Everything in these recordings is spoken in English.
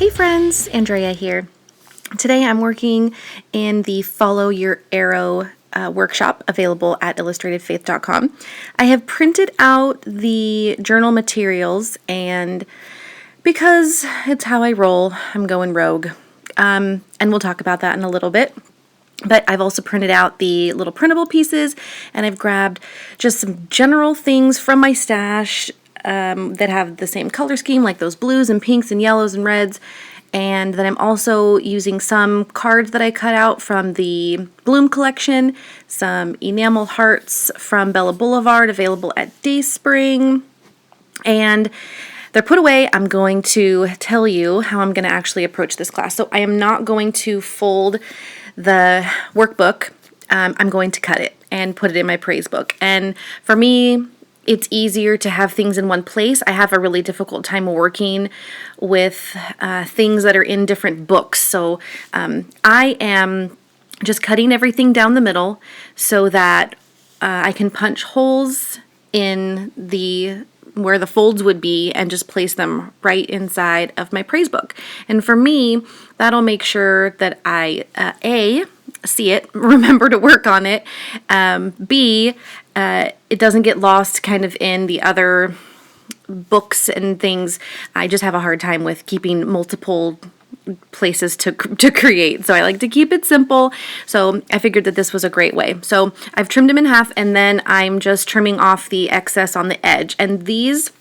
Hey friends, Andrea here. Today I'm working in the Follow Your Arrow workshop available at illustratedfaith.com. I have printed out the journal materials, and because it's how I roll, I'm going rogue. And we'll talk about that in a little bit. But I've also printed out the little printable pieces, and I've grabbed just some general things from my stash that have the same color scheme, like those blues and pinks and yellows and reds. And then I'm also using some cards that I cut out from the Bloom collection, some enamel hearts from Bella Boulevard available at Dayspring, and they're put away. I'm going to tell you how I'm going to actually approach this class. So I am not going to fold the workbook. I'm going to cut it and put it in my praise book. And for me, it's easier to have things in one place. I have a really difficult time working with things that are in different books. So I am just cutting everything down the middle so that I can punch holes in where the folds would be and just place them right inside of my praise book. And for me, that'll make sure that I see it, remember to work on it, B, it doesn't get lost kind of in the other books and things. I just have a hard time with keeping multiple places to create. So I like to keep it simple. So I figured that this was a great way. So I've trimmed them in half, and then I'm just trimming off the excess on the edge. And these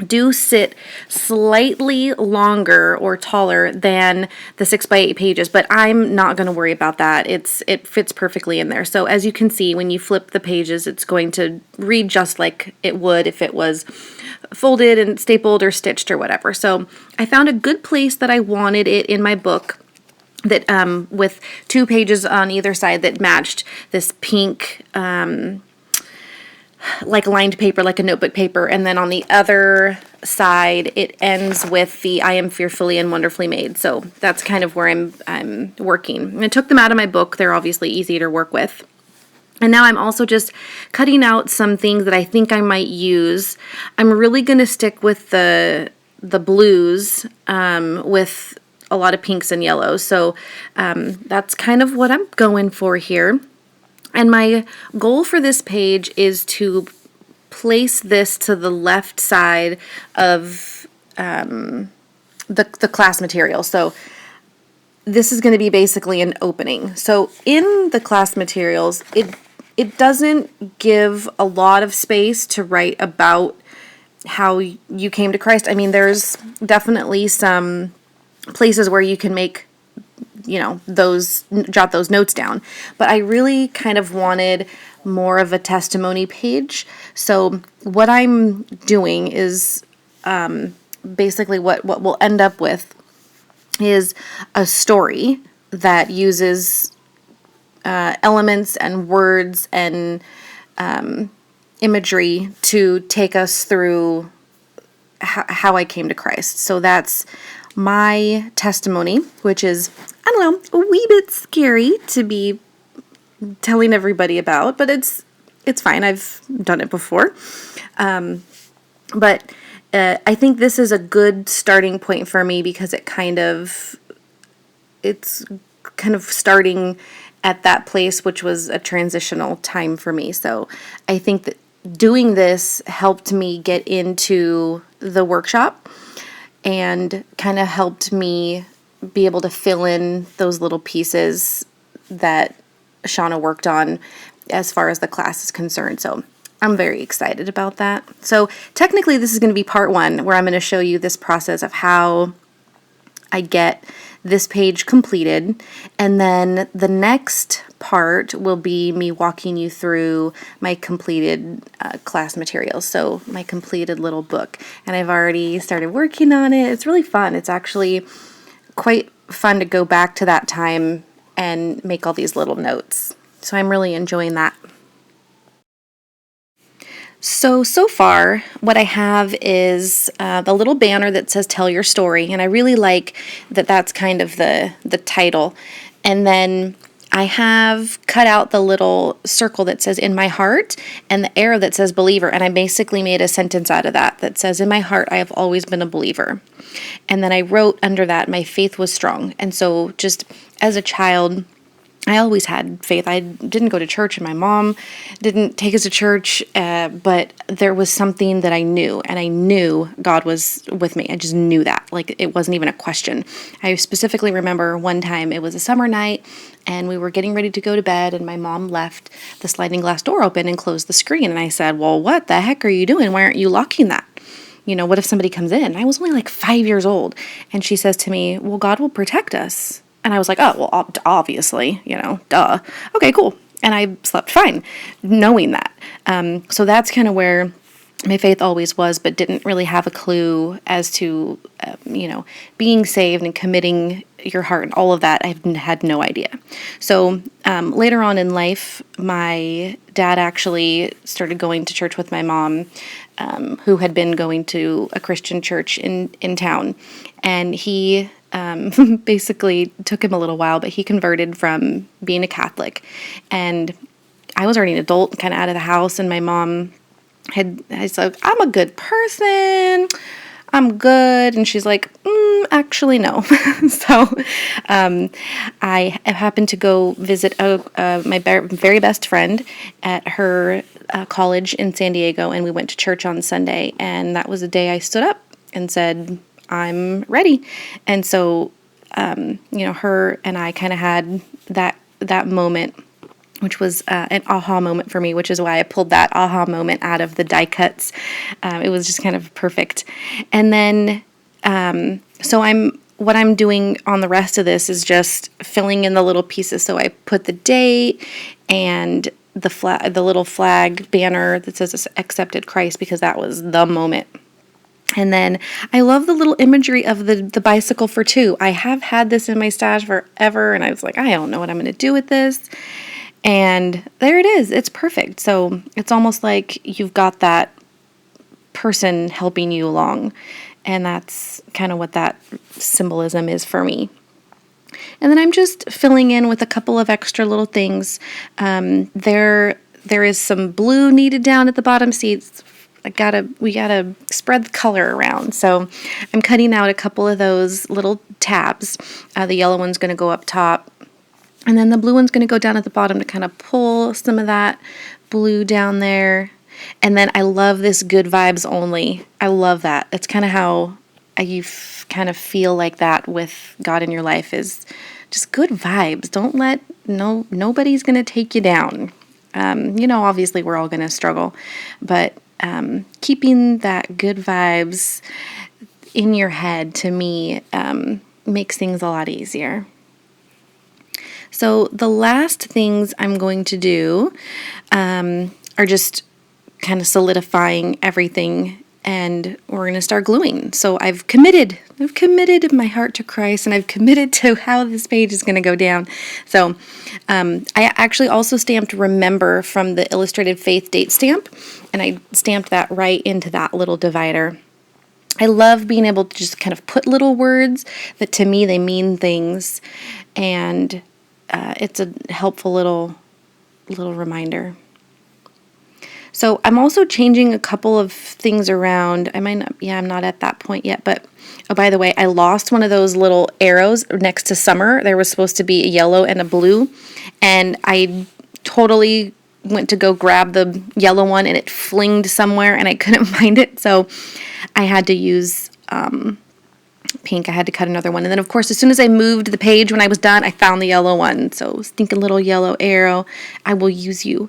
do sit slightly longer or taller than the 6x8 pages, but I'm not going to worry about that. It fits perfectly in there. So as you can see, when you flip the pages, it's going to read just like it would if it was folded and stapled or stitched or whatever. So I found a good place that I wanted it in my book, that with 2 pages on either side that matched this pink like lined paper, like a notebook paper, and then on the other side it ends with the I am fearfully and wonderfully made. So that's kind of where I'm working. And I took them out of my book. They're obviously easy to work with. And now I'm also just cutting out some things that I think I might use. I'm really going to stick with the blues with a lot of pinks and yellows. So that's kind of what I'm going for here. And my goal for this page is to place this to the left side of the class material. So this is going to be basically an opening. So in the class materials, it doesn't give a lot of space to write about how you came to Christ. I mean, there's definitely some places where you can make, jot those notes down. But I really kind of wanted more of a testimony page. So what I'm doing is basically what we'll end up with is a story that uses elements and words and imagery to take us through how I came to Christ. So that's my testimony, which is, I don't know, a wee bit scary to be telling everybody about, but it's fine. I've done it before. But I think this is a good starting point for me because it's kind of starting at that place, which was a transitional time for me. So I think that doing this helped me get into the workshop and kind of helped me be able to fill in those little pieces that Shauna worked on as far as the class is concerned. So I'm very excited about that. So technically this is going to be part 1, where I'm going to show you this process of how I get this page completed. And then the next part will be me walking you through my completed class materials. So my completed little book. And I've already started working on it. It's really fun. It's actually quite fun to go back to that time and make all these little notes. So I'm really enjoying that. So far, what I have is the little banner that says Tell Your Story, and I really like that that's kind of the title. And then I have cut out the little circle that says in my heart and the arrow that says believer. And I basically made a sentence out of that says, in my heart, I have always been a believer. And then I wrote under that, my faith was strong. And so just as a child, I always had faith. I didn't go to church, and my mom didn't take us to church, but there was something that I knew, and I knew God was with me. I just knew that. Like, it wasn't even a question. I specifically remember one time, it was a summer night, and we were getting ready to go to bed, and my mom left the sliding glass door open and closed the screen. And I said, well, what the heck are you doing? Why aren't you locking that? What if somebody comes in? I was only like 5 years old. And she says to me, well, God will protect us. And I was like, oh, well, obviously, duh. Okay, cool. And I slept fine, knowing that. So that's kind of where my faith always was, but didn't really have a clue as to, being saved and committing your heart and all of that. I had no idea. So later on in life, my dad actually started going to church with my mom, who had been going to a Christian church in town. And he basically took him a little while, but he converted from being a Catholic. And I was already an adult, kind of out of the house, and my mom I said, I'm a good person, I'm good. And she's like, actually, no. So I happened to go visit my very best friend at her college in San Diego, and we went to church on Sunday. And that was the day I stood up and said, I'm ready. And so, her and I kind of had that moment, which was an aha moment for me, which is why I pulled that aha moment out of the die cuts. It was just kind of perfect. And then, what I'm doing on the rest of this is just filling in the little pieces. So I put the date and the little flag banner that says accepted Christ, because that was the moment. And then I love the little imagery of the bicycle for two. I have had this in my stash forever, and I was like, I don't know what I'm going to do with this. And there it is. It's perfect. So it's almost like you've got that person helping you along. And that's kind of what that symbolism is for me. And then I'm just filling in with a couple of extra little things. There is some blue needed down at the bottom. See, we gotta spread the color around. So I'm cutting out a couple of those little tabs. The yellow one's going to go up top, and then the blue one's going to go down at the bottom to kind of pull some of that blue down there. And then I love this good vibes only. I love that. It's kind of how you kind of feel like that with God in your life, is just good vibes. Don't let nobody's going to take you down. Obviously we're all going to struggle, but keeping that good vibes in your head, to me, makes things a lot easier. So the last things I'm going to do are just kind of solidifying everything, and we're going to start gluing. So I've committed my heart to Christ, and I've committed to how this page is going to go down. So I actually also stamped remember from the Illustrated Faith date stamp, and I stamped that right into that little divider. I love being able to just kind of put little words that to me they mean things, and it's a helpful little reminder. So I'm also changing a couple of things around. I'm not at that point yet, but oh, by the way, I lost one of those little arrows next to summer. There was supposed to be a yellow and a blue, and I totally went to go grab the yellow one, and it flinged somewhere, and I couldn't find it. So I had to use pink. I had to cut another one. And then, of course, as soon as I moved the page when I was done, I found the yellow one. So stinking little yellow arrow, I will use you.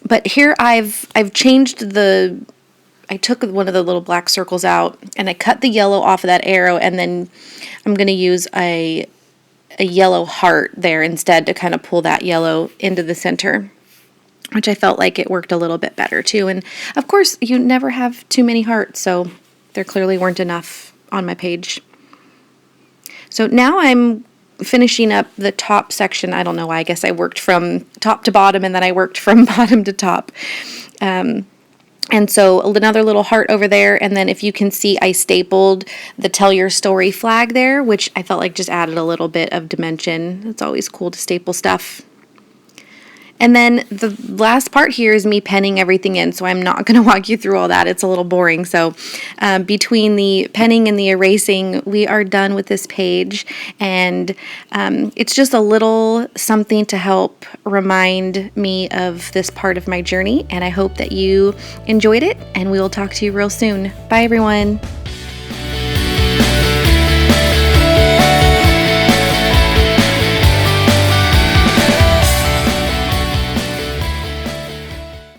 But here I've changed I took one of the little black circles out, and I cut the yellow off of that arrow, and then I'm going to use a yellow heart there instead to kind of pull that yellow into the center, which I felt like it worked a little bit better too. And of course, you never have too many hearts, so there clearly weren't enough on my page. So now I'm finishing up the top section. I don't know why. I guess I worked from top to bottom, and then I worked from bottom to top. And so another little heart over there. And then if you can see, I stapled the Tell Your Story flag there, which I felt like just added a little bit of dimension. It's always cool to staple stuff. And then the last part here is me penning everything in, so I'm not going to walk you through all that. It's a little boring. So between the penning and the erasing, we are done with this page. And it's just a little something to help remind me of this part of my journey. And I hope that you enjoyed it, and we will talk to you real soon. Bye, everyone.